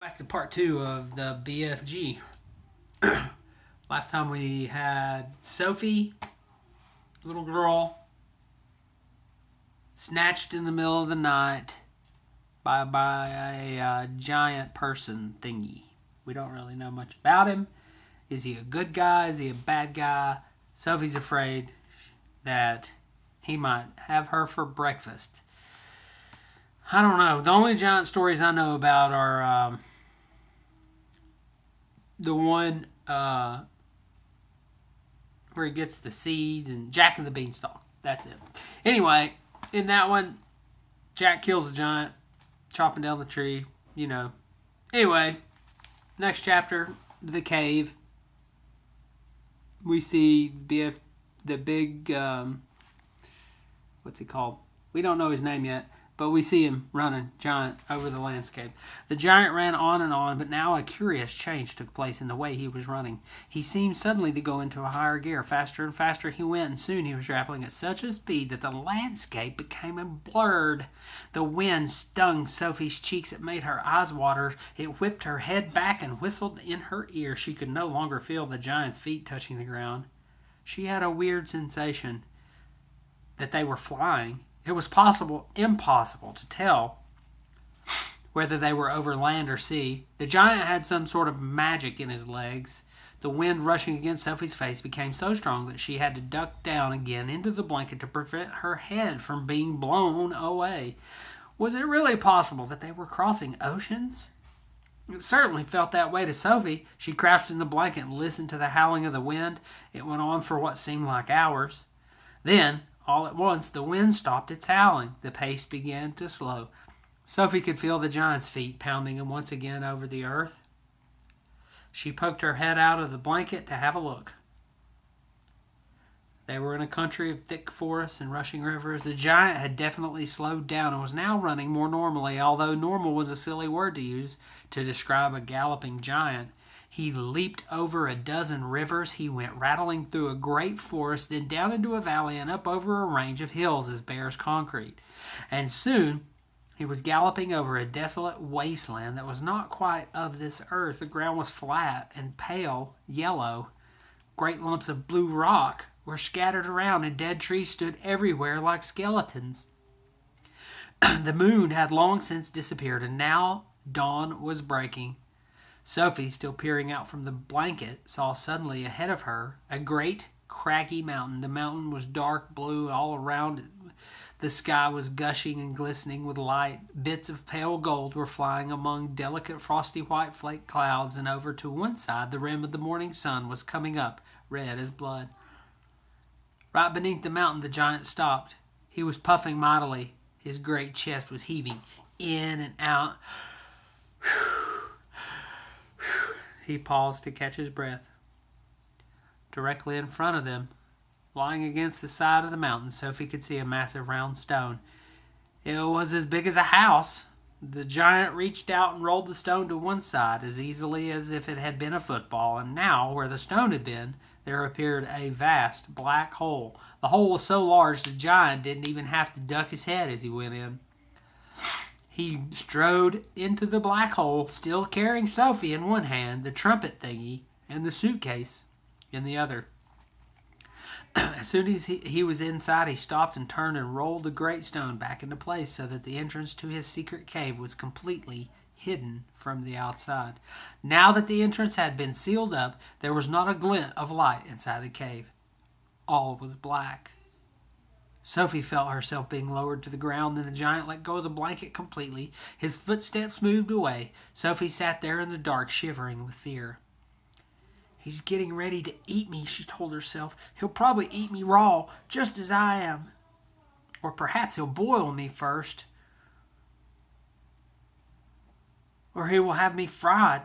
Back to part two of the BFG. Last time we had Sophie, little girl, snatched in the middle of the night by a giant person thingy. We don't really know much about him. Is he a good guy? Is he a bad guy? Sophie's afraid that he might have her for breakfast. I don't know. The only giant stories I know about are the one where he gets the seeds and Jack and the Beanstalk. That's it. Anyway, in that one, Jack kills the giant, chopping down the tree. You know. Anyway, next chapter, the cave. We see the big, what's he called? We don't know his name yet, but we see him running, giant, over the landscape. The giant ran on and on, but now a curious change took place in the way he was running. He seemed suddenly to go into a higher gear. Faster and faster he went, and soon he was traveling at such a speed that the landscape became blurred. The wind stung Sophie's cheeks. It made her eyes water. It whipped her head back and whistled in her ear. She could no longer feel the giant's feet touching the ground. She had a weird sensation that they were flying. It was impossible to tell whether they were over land or sea. The giant had some sort of magic in his legs. The wind rushing against Sophie's face became so strong that she had to duck down again into the blanket to prevent her head from being blown away. Was it really possible that they were crossing oceans? It certainly felt that way to Sophie. She crouched in the blanket and listened to the howling of the wind. It went on for what seemed like hours. Then, all at once, the wind stopped its howling. The pace began to slow. Sophie could feel the giant's feet pounding him once again over the earth. She poked her head out of the blanket to have a look. They were in a country of thick forests and rushing rivers. The giant had definitely slowed down and was now running more normally, although normal was a silly word to use to describe a galloping giant. He leaped over a dozen rivers. He went rattling through a great forest, then down into a valley and up over a range of hills as bare as concrete. And soon he was galloping over a desolate wasteland that was not quite of this earth. The ground was flat and pale yellow. Great lumps of blue rock were scattered around, and dead trees stood everywhere like skeletons. The moon had long since disappeared, and now dawn was breaking. Sophie, still peering out from the blanket, saw suddenly ahead of her a great, craggy mountain. The mountain was dark blue. All around it, the sky was gushing and glistening with light. Bits of pale gold were flying among delicate frosty white flake clouds, and over to one side the rim of the morning sun was coming up, red as blood. Right beneath the mountain the giant stopped. He was puffing mightily. His great chest was heaving in and out. He paused to catch his breath. Directly in front of them, lying against the side of the mountain, Sophie could see a massive round stone. It was as big as a house. The giant reached out and rolled the stone to one side as easily as if it had been a football, and now, where the stone had been, there appeared a vast black hole. The hole was so large the giant didn't even have to duck his head as he went in. He strode into the black hole, still carrying Sophie in one hand, the trumpet thingy, and the suitcase in the other. As soon as he was inside, he stopped and turned and rolled the great stone back into place so that the entrance to his secret cave was completely hidden from the outside. Now that the entrance had been sealed up, there was not a glint of light inside the cave. All was black. Sophie felt herself being lowered to the ground. Then the giant let go of the blanket completely. His footsteps moved away. Sophie sat there in the dark, shivering with fear. He's getting ready to eat me, she told herself. He'll probably eat me raw, just as I am. Or perhaps he'll boil me first. Or he will have me fried.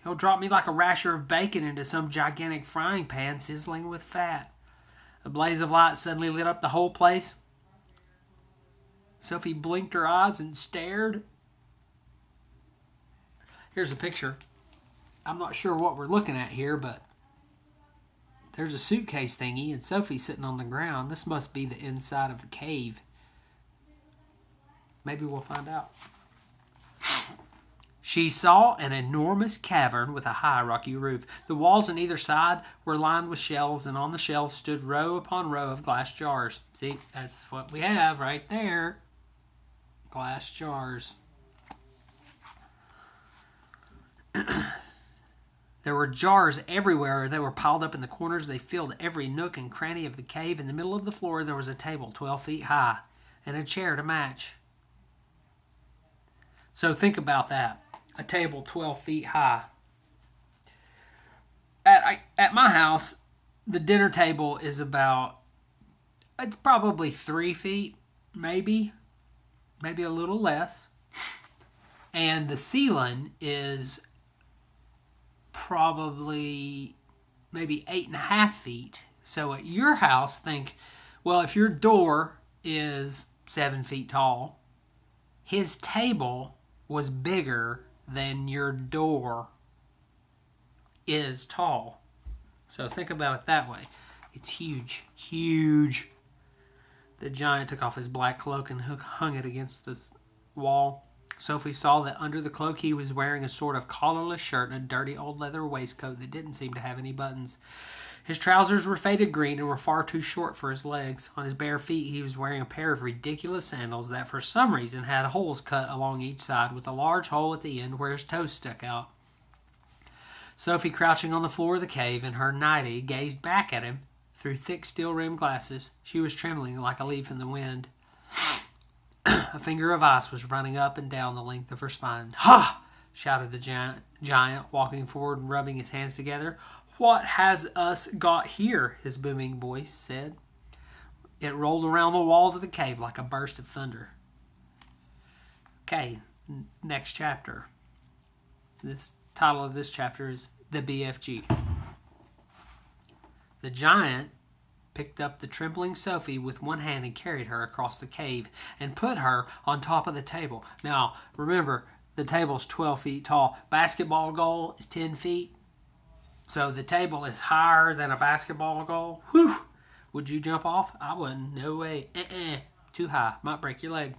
He'll drop me like a rasher of bacon into some gigantic frying pan sizzling with fat. A blaze of light suddenly lit up the whole place. Sophie blinked her eyes and stared. Here's a picture. I'm not sure what we're looking at here, but there's a suitcase thingy and Sophie's sitting on the ground. This must be the inside of the cave. Maybe we'll find out. She saw an enormous cavern with a high rocky roof. The walls on either side were lined with shelves, and on the shelves stood row upon row of glass jars. See, that's what we have right there. Glass jars. There were jars everywhere. They were piled up in the corners. They filled every nook and cranny of the cave. In the middle of the floor there was a table 12 feet high and a chair to match. So think about that. A table 12 feet high. At my house, the dinner table is it's probably 3 feet, maybe a little less. And the ceiling is probably maybe 8.5 feet. So at your house, if your door is 7 feet tall, his table was bigger than your door is tall. So think about it that way. It's huge, huge. The giant took off his black cloak and hung it against the wall. Sophie saw that under the cloak he was wearing a sort of collarless shirt and a dirty old leather waistcoat that didn't seem to have any buttons. His trousers were faded green and were far too short for his legs. On his bare feet he was wearing a pair of ridiculous sandals that for some reason had holes cut along each side with a large hole at the end where his toes stuck out. Sophie, crouching on the floor of the cave in her nightie, gazed back at him through thick steel-rimmed glasses. She was trembling like a leaf in the wind. A finger of ice was running up and down the length of her spine. "Ha!" shouted the giant, walking forward and rubbing his hands together. "What has us got here?" his booming voice said. It rolled around the walls of the cave like a burst of thunder. Okay, next chapter. This title of this chapter is The BFG. The giant picked up the trembling Sophie with one hand and carried her across the cave and put her on top of the table. Now, remember, the table's 12 feet tall. Basketball goal is 10 feet. So the table is higher than a basketball goal. Whew! Would you jump off? I wouldn't. No way. Too high. Might break your leg.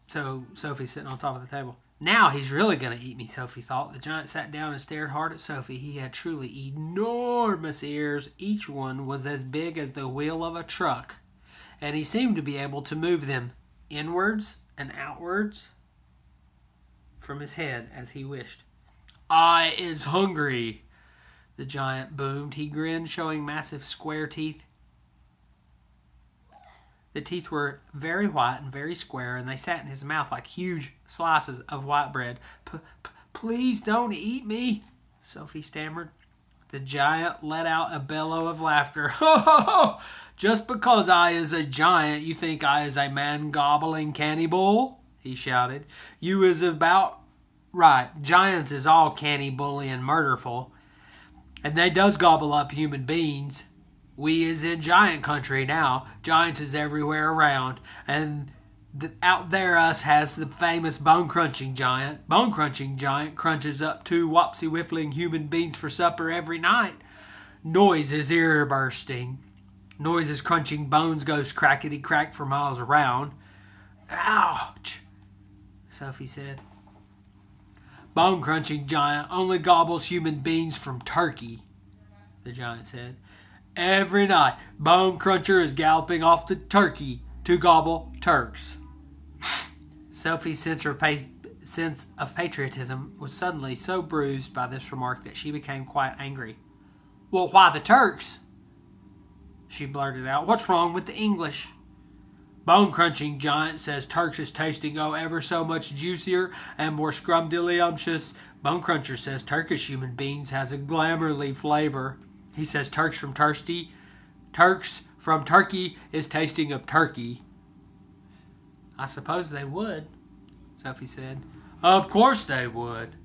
So Sophie's sitting on top of the table. Now he's really going to eat me, Sophie thought. The giant sat down and stared hard at Sophie. He had truly enormous ears. Each one was as big as the wheel of a truck. And he seemed to be able to move them inwards and outwards from his head as he wished. "I is hungry," the giant boomed. He grinned, showing massive square teeth. The teeth were very white and very square, and they sat in his mouth like huge slices of white bread. "Please don't eat me," Sophie stammered. The giant let out a bellow of laughter. "Ho, ho, ho! Just because I is a giant, you think I is a man-gobbling cannibal?" he shouted. "You is about right. Giants is all canny, bully, and murderful. And they does gobble up human beings. We is in giant country now. Giants is everywhere around. And out there us has the famous bone-crunching giant. Bone-crunching giant crunches up 2 wopsy-whiffling human beings for supper every night. Noise is ear-bursting. Noise is crunching bones goes crackety-crack for miles around." "Ouch," Sophie said. "Bone-crunching giant only gobbles human beings from turkey," the giant said. "Every night, Bone Cruncher is galloping off to Turkey to gobble Turks." Sophie's sense of patriotism was suddenly so bruised by this remark that she became quite angry. "Well, why the Turks?" she blurted out. "What's wrong with the English?" "Bone-crunching giant says Turks is tasting ever so much juicier and more scrumdiddlyumptious. Bone Cruncher says Turkish human beings has a glamourly flavor. He says Turks from Turkey is tasting of turkey." "I suppose they would," Sophie said. "Of course they would,"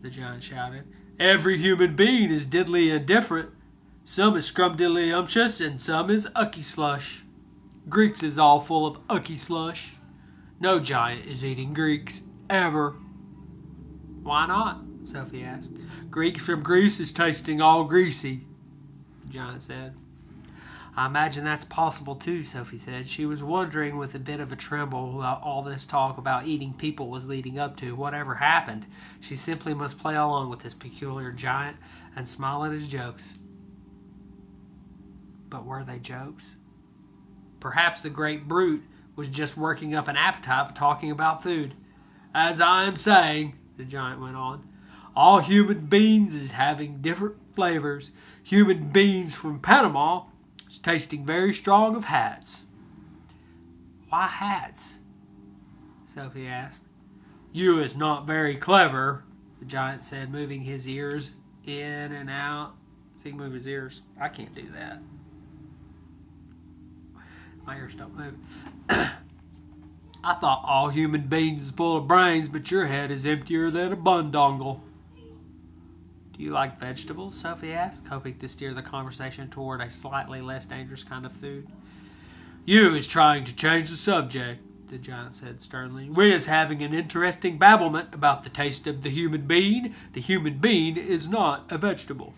the giant shouted. "Every human being is diddly and different. Some is scrumdiddlyumptious and some is ucky slush. Greeks is all full of ucky slush. No giant is eating Greeks, ever." "Why not?" Sophie asked. "Greeks from Greece is tasting all greasy," the giant said. I imagine that's possible too, Sophie said. She was wondering with a bit of a tremble what all this talk about eating people was leading up to. Whatever happened, she simply must play along with this peculiar giant and smile at his jokes. But were they jokes? Perhaps the great brute was just working up an appetite by talking about food. As I am saying, the giant went on, all human beings is having different flavors. Human beings from Panama is tasting very strong of hats. Why hats? Sophie asked. You is not very clever, the giant said, moving his ears in and out. See, move his ears. I can't do that. My ears don't move. I thought all human beings is full of brains, but your head is emptier than a bundongle. Do you like vegetables? Sophie asked, hoping to steer the conversation toward a slightly less dangerous kind of food. You is trying to change the subject, the giant said sternly. We is having an interesting babblement about the taste of the human bean. The human bean is not a vegetable.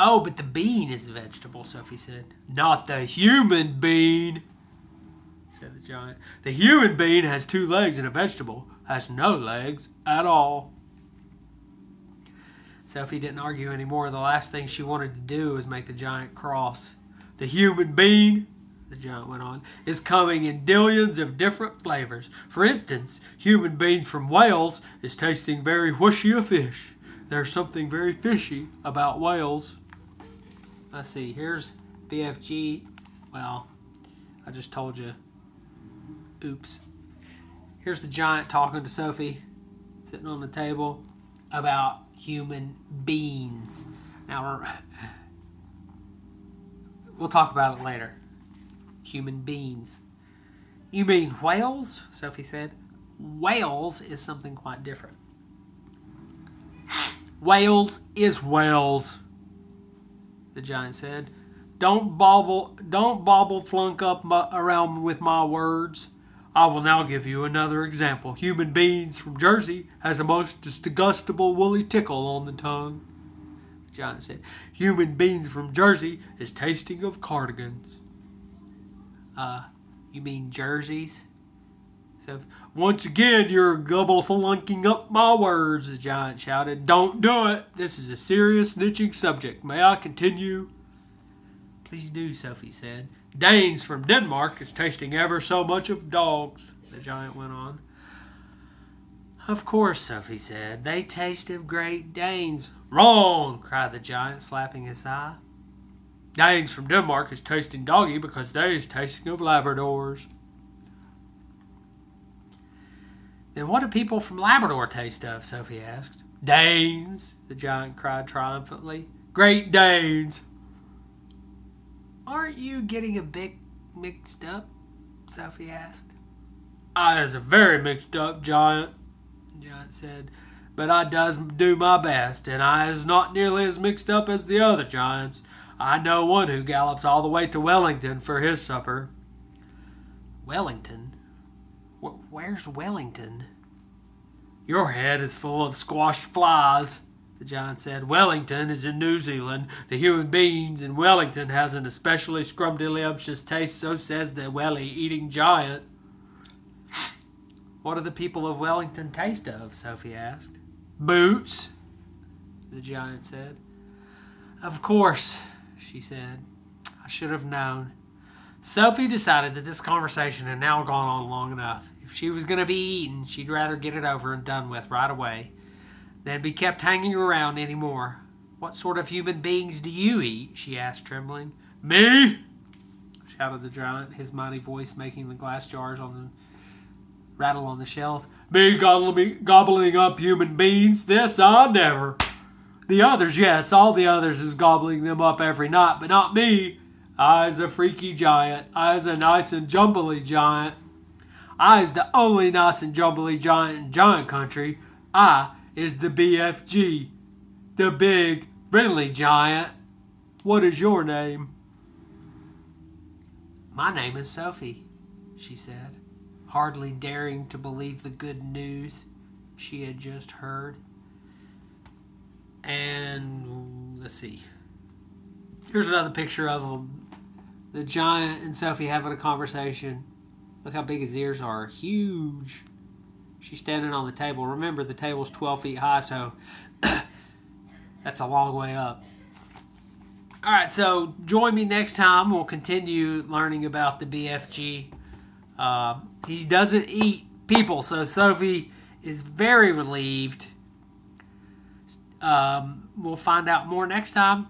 Oh, but the bean is a vegetable, Sophie said. Not the human bean, said the giant. The human being has 2 legs and a vegetable has no legs at all. Sophie didn't argue anymore. The last thing she wanted to do was make the giant cross. The human being, the giant went on, is coming in dillions of different flavors. For instance, human beings from Wales is tasting very whooshy of fish. There's something very fishy about Wales. Let's see, here's BFG. Well, I just told you. Oops. Here's the giant talking to Sophie, sitting on the table, about human beings. Now, we'll talk about it later. Human beings. You mean whales? Sophie said. Whales is something quite different. Whales is whales, the giant said. Don't bobble flunk up around with my words. I will now give you another example. Human beings from Jersey has a most disgustable woolly tickle on the tongue, the giant said. Human beings from Jersey is tasting of cardigans. You mean jerseys? So, once again, you're gobble flunking up my words, the giant shouted. Don't do it. This is a serious snitching subject. May I continue? Please do, Sophie said. Danes from Denmark is tasting ever so much of dogs, the giant went on. Of course, Sophie said. They taste of Great Danes. Wrong, cried the giant, slapping his thigh. Danes from Denmark is tasting doggy because they is tasting of Labradors. Then what do people from Labrador taste of? Sophie asked. Danes, the giant cried triumphantly. Great Danes. Aren't you getting a bit mixed up? Sophie asked. I is a very mixed up giant, the giant said. But I does do my best, and I is not nearly as mixed up as the other giants. I know one who gallops all the way to Wellington for his supper. Wellington? Where's Wellington? Your head is full of squashed flies, the giant said. Wellington is in New Zealand. The human beings in Wellington has an especially scrumdiddlyumptious taste, so says the welly-eating giant. What do the people of Wellington taste of? Sophie asked. Boots, the giant said. Of course, she said. I should have known. Sophie decided that this conversation had now gone on long enough. If she was going to be eaten, she'd rather get it over and done with right away than be kept hanging around any more. What sort of human beings do you eat? She asked, trembling. Me? Shouted the giant, his mighty voice making the glass jars on the rattle on the shelves. Me gobbling up human beings? This I never. The others, yes, all the others is gobbling them up every night, but not me. I's a freaky giant. I's a nice and jumbly giant. I's the only nice and jumbly giant in giant country. I is the BFG, the big, friendly giant. What is your name? My name is Sophie, she said, hardly daring to believe the good news she had just heard. And let's see. Here's another picture of them. The giant and Sophie having a conversation. Look how big his ears are. Huge. She's standing on the table. Remember, the table's 12 feet high, so that's a long way up. All right, so join me next time. We'll continue learning about the BFG. He doesn't eat people, so Sophie is very relieved. We'll find out more next time.